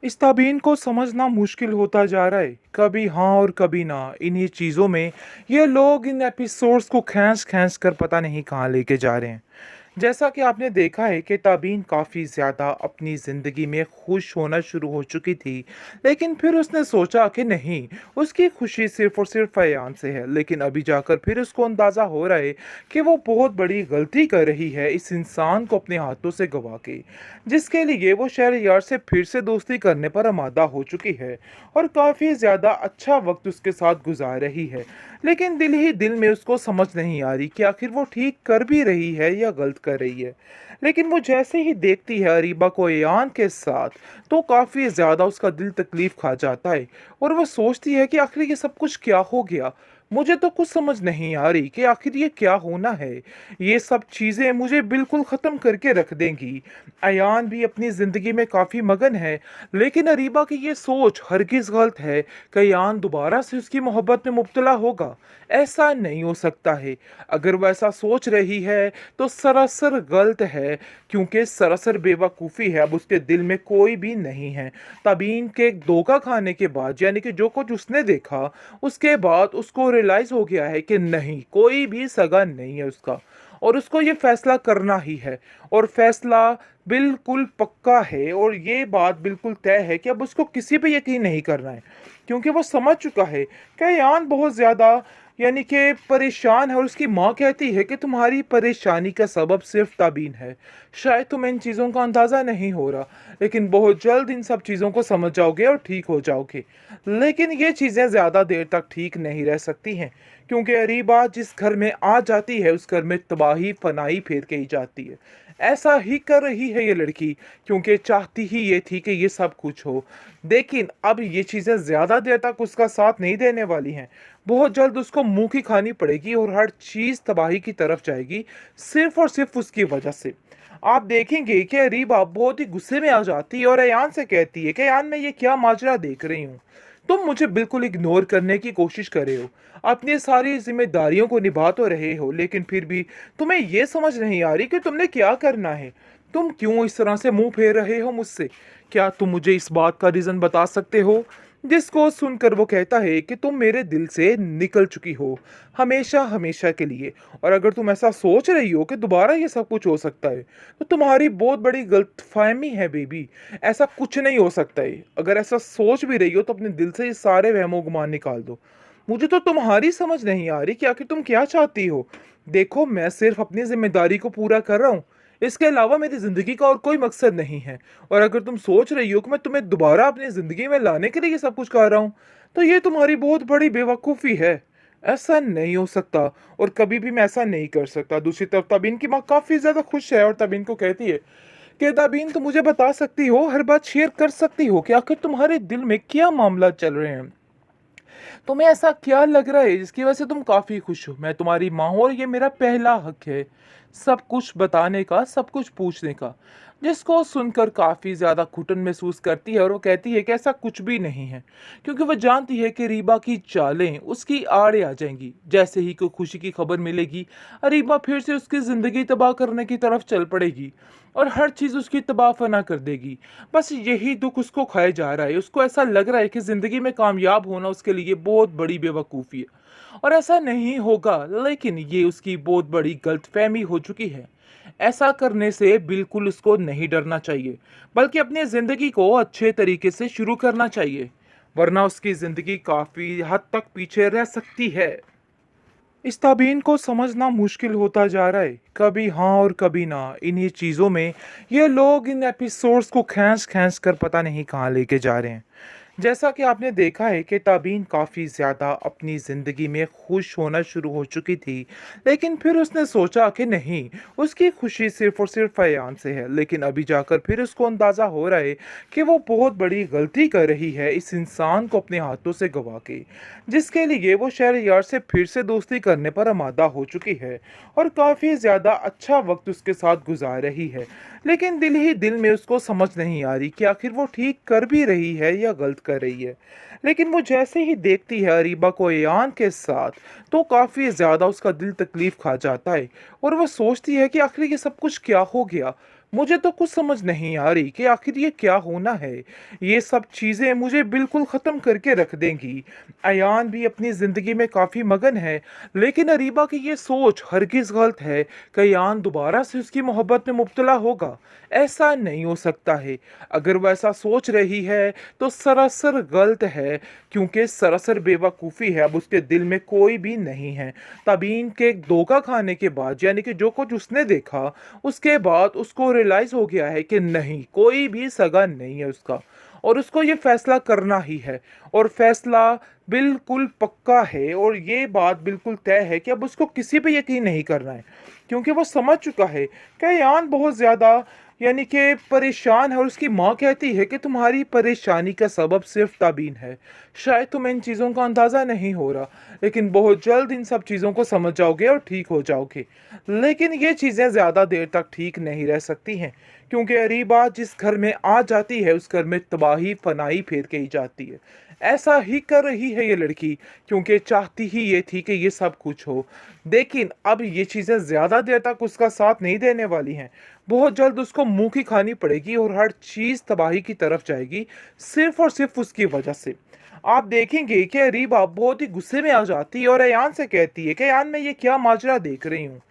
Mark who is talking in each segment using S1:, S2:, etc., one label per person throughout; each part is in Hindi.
S1: इस ताबीन को समझना मुश्किल होता जा रहा है। कभी हाँ और कभी ना। इन्हीं चीज़ों में ये लोग इन एपिसोड्स को खींच खींच कर पता नहीं कहाँ लेके जा रहे हैं। जैसा कि आपने देखा है कि ताबीन काफ़ी ज़्यादा अपनी ज़िंदगी में खुश होना शुरू हो चुकी थी, लेकिन फिर उसने सोचा कि नहीं, उसकी खुशी सिर्फ़ और सिर्फ़ अयान से है। लेकिन अभी जाकर फिर उसको अंदाज़ा हो रहा है कि वो बहुत बड़ी गलती कर रही है इस इंसान को अपने हाथों से गवा के, जिसके लिए वो शहरयार से फिर से दोस्ती करने पर आमादा हो चुकी है और काफ़ी ज़्यादा अच्छा वक्त उसके साथ गुजार रही है। लेकिन दिल ही दिल में उसको समझ नहीं आ रही कि आखिर वो ठीक कर भी रही है या गलत कर रही है। लेकिन वो जैसे ही देखती है अरीबा को एयान के साथ, तो काफ़ी ज़्यादा उसका दिल तकलीफ खा जाता है और वो सोचती है कि आखिर ये सब कुछ क्या हो गया। मुझे तो कुछ समझ नहीं आ रही कि आखिर ये क्या होना है। ये सब चीज़ें मुझे बिल्कुल ख़त्म करके रख देंगी। अयान भी अपनी ज़िंदगी में काफ़ी मगन है, लेकिन अरीबा की ये सोच हरगिज़ गलत है कि अयान दोबारा से उसकी मोहब्बत में मुब्तला होगा। ऐसा नहीं हो सकता है। अगर वो ऐसा सोच रही है तो सरासर गलत है, क्योंकि सरासर बेवकूफ़ी है। अब उसके दिल में कोई भी नहीं है। तबीन के धोखा खाने के बाद, यानी कि जो कुछ उसने देखा, उसके बाद उसको रियलाइज़ हो गया है कि नहीं, कोई भी सगा नहीं है उसका और उसको ये फैसला करना ही है। और फैसला बिल्कुल पक्का है और ये बात बिल्कुल तय है कि अब उसको किसी पे यकीन नहीं करना है, क्योंकि वो समझ चुका है कि यान बहुत ज़्यादा, यानी कि परेशान है और उसकी माँ कहती है कि तुम्हारी परेशानी का सबब सिर्फ ताबीन है। शायद तुम्हें इन चीज़ों का अंदाज़ा नहीं हो रहा, लेकिन बहुत जल्द इन सब चीज़ों को समझ जाओगे और ठीक हो जाओगे। लेकिन ये चीज़ें ज़्यादा देर तक ठीक नहीं रह सकती हैं, क्योंकि अरीबा जिस घर में आ जाती है उस घर में तबाही फनाई फेर के ही जाती है। ऐसा ही कर रही है ये लड़की, क्योंकि चाहती ही ये थी कि ये सब कुछ हो। लेकिन अब ये चीज़ें ज़्यादा देर तक उसका साथ नहीं देने वाली हैं। बहुत जल्द उसको मुंह की खानी पड़ेगी और हर चीज़ तबाही की तरफ जाएगी, सिर्फ और सिर्फ उसकी वजह से। आप देखेंगे कि अरीबा बहुत ही गुस्से में आ जाती है और अयान से कहती है कि अयान, मैं ये क्या माजरा देख रही हूँ। तुम मुझे बिल्कुल इग्नोर करने की कोशिश कर रहे हो। अपनी सारी जिम्मेदारियों को निभा तो रहे हो, लेकिन फिर भी तुम्हें ये समझ नहीं आ रही कि तुमने क्या करना है। तुम क्यों इस तरह से मुंह फेर रहे हो मुझसे? क्या तुम मुझे इस बात का रीज़न बता सकते हो? जिसको सुनकर वो कहता है कि तुम मेरे दिल से निकल चुकी हो, हमेशा हमेशा के लिए। और अगर तुम ऐसा सोच रही हो कि दोबारा ये सब कुछ हो सकता है, तो तुम्हारी बहुत बड़ी गलतफहमी है बेबी। ऐसा कुछ नहीं हो सकता है। अगर ऐसा सोच भी रही हो तो अपने दिल से ये सारे वहमो गुमान निकाल दो। मुझे तो तुम्हारी समझ नहीं आ रही कि आखिर तुम क्या चाहती हो। देखो, मैं सिर्फ अपनी जिम्मेदारी को पूरा कर रहा हूँ। इसके अलावा मेरी ज़िंदगी का और कोई मकसद नहीं है। और अगर तुम सोच रही हो कि मैं तुम्हें दोबारा अपनी ज़िंदगी में लाने के लिए ये सब कुछ कर रहा हूँ, तो ये तुम्हारी बहुत बड़ी बेवकूफ़ी है। ऐसा नहीं हो सकता और कभी भी मैं ऐसा नहीं कर सकता। दूसरी तरफ तबीन की माँ काफ़ी ज़्यादा खुश है और तबीन को कहती है कि तबीन, तुम मुझे बता सकती हो, हर बात शेयर कर सकती हो कि आखिर तुम्हारे दिल में क्या मामला चल रहे हैं। तुम्हें ऐसा क्या लग रहा है जिसकी वजह से तुम काफ़ी खुश हो? मैं तुम्हारी माँ हूँ और ये मेरा पहला हक है, सब कुछ बताने का, सब कुछ पूछने का। जिसको सुनकर काफ़ी ज़्यादा घुटन महसूस करती है और वो कहती है कि ऐसा कुछ भी नहीं है, क्योंकि वो जानती है कि रीबा की चालें उसकी आड़े आ जाएंगी। जैसे ही कोई खुशी की खबर मिलेगी, रीबा फिर से उसकी ज़िंदगी तबाह करने की तरफ चल पड़ेगी और हर चीज़ उसकी तबाह फना कर देगी। बस यही दुख उसको खाए जा रहा है। उसको ऐसा लग रहा है कि ज़िंदगी में कामयाब होना उसके लिए बहुत बड़ी बेवकूफ़ी है और ऐसा नहीं होगा, लेकिन ये उसकी बहुत बड़ी गलतफ़हमी हो चुकी है। ऐसा करने से बिल्कुल उसको नहीं डरना चाहिए, बल्कि अपनी ज़िंदगी को अच्छे तरीके से शुरू करना चाहिए, वरना उसकी ज़िंदगी काफ़ी हद तक पीछे रह सकती है। इस ताबीन को समझना मुश्किल होता जा रहा है। कभी हाँ और कभी ना। इन्हीं चीज़ों में ये लोग इन एपिसोड्स को खींच खींच कर पता नहीं कहाँ लेके जा रहे हैं। जैसा कि आपने देखा है कि ताबीन काफ़ी ज़्यादा अपनी ज़िंदगी में खुश होना शुरू हो चुकी थी, लेकिन फिर उसने सोचा कि नहीं, उसकी खुशी सिर्फ़ और सिर्फ़ अयान से है। लेकिन अभी जाकर फिर उसको अंदाज़ा हो रहा है कि वो बहुत बड़ी गलती कर रही है इस इंसान को अपने हाथों से गवा के, जिसके लिए वो शहरयार से फिर से दोस्ती करने पर आमादा हो चुकी है और काफ़ी ज़्यादा अच्छा वक्त उसके साथ गुजार रही है। लेकिन दिल ही दिल में उसको समझ नहीं आ रही कि आखिर वो ठीक कर भी रही है या गलत कर रही है। लेकिन वो जैसे ही देखती है अरीबा को एयान के साथ, तो काफ़ी ज़्यादा उसका दिल तकलीफ खा जाता है और वो सोचती है कि आखिर ये सब कुछ क्या हो गया। मुझे तो कुछ समझ नहीं आ रही कि आखिर ये क्या होना है। ये सब चीज़ें मुझे बिल्कुल ख़त्म करके रख देंगी। अयान भी अपनी ज़िंदगी में काफ़ी मगन है, लेकिन अरीबा की ये सोच हरगिज़ गलत है कि अयान दोबारा से उसकी मोहब्बत में मुब्तला होगा। ऐसा नहीं हो सकता है। अगर वह ऐसा सोच रही है तो सरासर गलत है, क्योंकि सरासर बेवकूफ़ी है। अब उसके दिल में कोई भी नहीं है। तबीन के धोखा खाने के बाद, यानी कि जो कुछ उसने देखा, उसके बाद उसको रियलाइज़ हो गया है कि नहीं, कोई भी सगा नहीं है उसका, और उसको ये फैसला करना ही है। और फैसला बिल्कुल पक्का है, और ये बात बिल्कुल तय है कि अब उसको किसी पे यकीन नहीं करना है, क्योंकि वो समझ चुका है कि यान बहुत ज़्यादा, यानी कि परेशान है। और उसकी माँ कहती है कि तुम्हारी परेशानी का सबब सिर्फ ताबीन है। शायद तुम्हें इन चीज़ों का अंदाज़ा नहीं हो रहा, लेकिन बहुत जल्द इन सब चीज़ों को समझ जाओगे और ठीक हो जाओगे। लेकिन ये चीज़ें ज़्यादा देर तक ठीक नहीं रह सकती हैं, क्योंकि अरीबा जिस घर में आ जाती है उस घर में तबाही फनाई फेर के ही जाती है। ऐसा ही कर रही है ये लड़की, क्योंकि चाहती ही ये थी कि ये सब कुछ हो। लेकिन अब ये चीज़ें ज़्यादा देर तक उसका साथ नहीं देने वाली हैं। बहुत जल्द उसको मुंह की खानी पड़ेगी और हर चीज़ तबाही की तरफ जाएगी, सिर्फ और सिर्फ उसकी वजह से। आप देखेंगे कि रीबा बहुत ही गुस्से में आ जाती है और अयान से कहती है कि अयान, मैं ये क्या माजरा देख रही हूँ।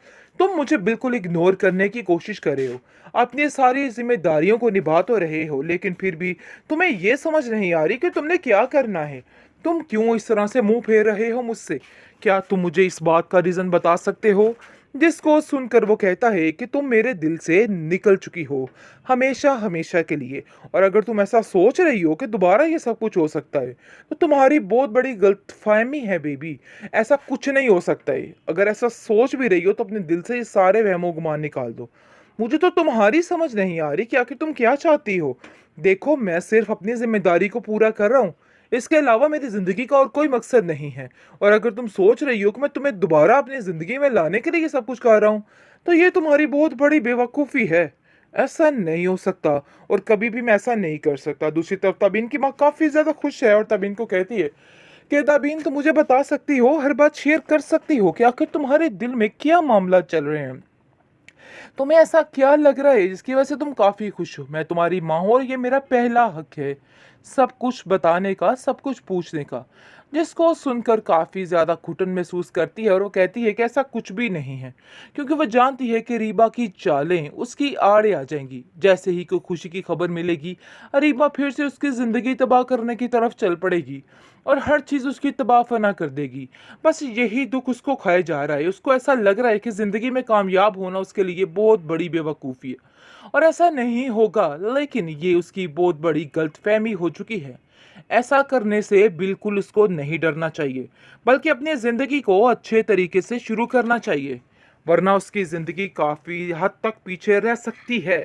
S1: तुम मुझे बिल्कुल इग्नोर करने की कोशिश कर रहे हो। अपनी सारी जिम्मेदारियों को निभा तो रहे हो, लेकिन फिर भी तुम्हें ये समझ नहीं आ रही कि तुमने क्या करना है। तुम क्यों इस तरह से मुंह फेर रहे हो मुझसे? क्या तुम मुझे इस बात का रीज़न बता सकते हो? जिसको सुनकर वो कहता है कि तुम मेरे दिल से निकल चुकी हो, हमेशा हमेशा के लिए। और अगर तुम ऐसा सोच रही हो कि दोबारा ये सब कुछ हो सकता है, तो तुम्हारी बहुत बड़ी गलतफहमी है बेबी। ऐसा कुछ नहीं हो सकता है। अगर ऐसा सोच भी रही हो तो अपने दिल से ये सारे वहमो गुमान निकाल दो। मुझे तो तुम्हारी समझ नहीं आ रही कि आखिर तुम क्या चाहती हो। देखो, मैं सिर्फ अपनी जिम्मेदारी को पूरा कर रहा हूँ। इसके अलावा मेरी ज़िंदगी का और कोई मकसद नहीं है। और अगर तुम सोच रही हो कि मैं तुम्हें दोबारा अपनी ज़िंदगी में लाने के लिए ये सब कुछ कर रहा हूँ, तो ये तुम्हारी बहुत बड़ी बेवकूफ़ी है। ऐसा नहीं हो सकता, और कभी भी मैं ऐसा नहीं कर सकता। दूसरी तरफ तबीन की माँ काफ़ी ज़्यादा खुश है और तबीन को कहती है कि तबीन, तुम मुझे बता सकती हो, हर बात शेयर कर सकती हो कि आखिर तुम्हारे दिल में क्या मामला चल रहे हैं। तुम्हें ऐसा क्या लग रहा है जिसकी वजह से तुम काफ़ी खुश हो? मैं तुम्हारी माँ हूँ और ये मेरा पहला हक है, सब कुछ बताने का, सब कुछ पूछने का। जिसको सुनकर काफ़ी ज़्यादा घुटन महसूस करती है और वो कहती है कि ऐसा कुछ भी नहीं है, क्योंकि वह जानती है कि रीबा की चालें उसकी आड़े आ जाएंगी। जैसे ही कोई खुशी की खबर मिलेगी, रीबा फिर से उसकी ज़िंदगी तबाह करने की तरफ चल पड़ेगी और हर चीज़ उसकी तबाह फना कर देगी। बस यही दुख उसको खाए जा रहा है। उसको ऐसा लग रहा है कि ज़िंदगी में कामयाब होना उसके लिए बहुत बड़ी बेवकूफ़ी है, और ऐसा नहीं होगा। लेकिन ये उसकी बहुत बड़ी गलतफहमी हो चुकी है। ऐसा करने से बिल्कुल उसको नहीं डरना चाहिए, बल्कि अपनी ज़िंदगी को अच्छे तरीके से शुरू करना चाहिए, वरना उसकी ज़िंदगी काफ़ी हद तक पीछे रह सकती है।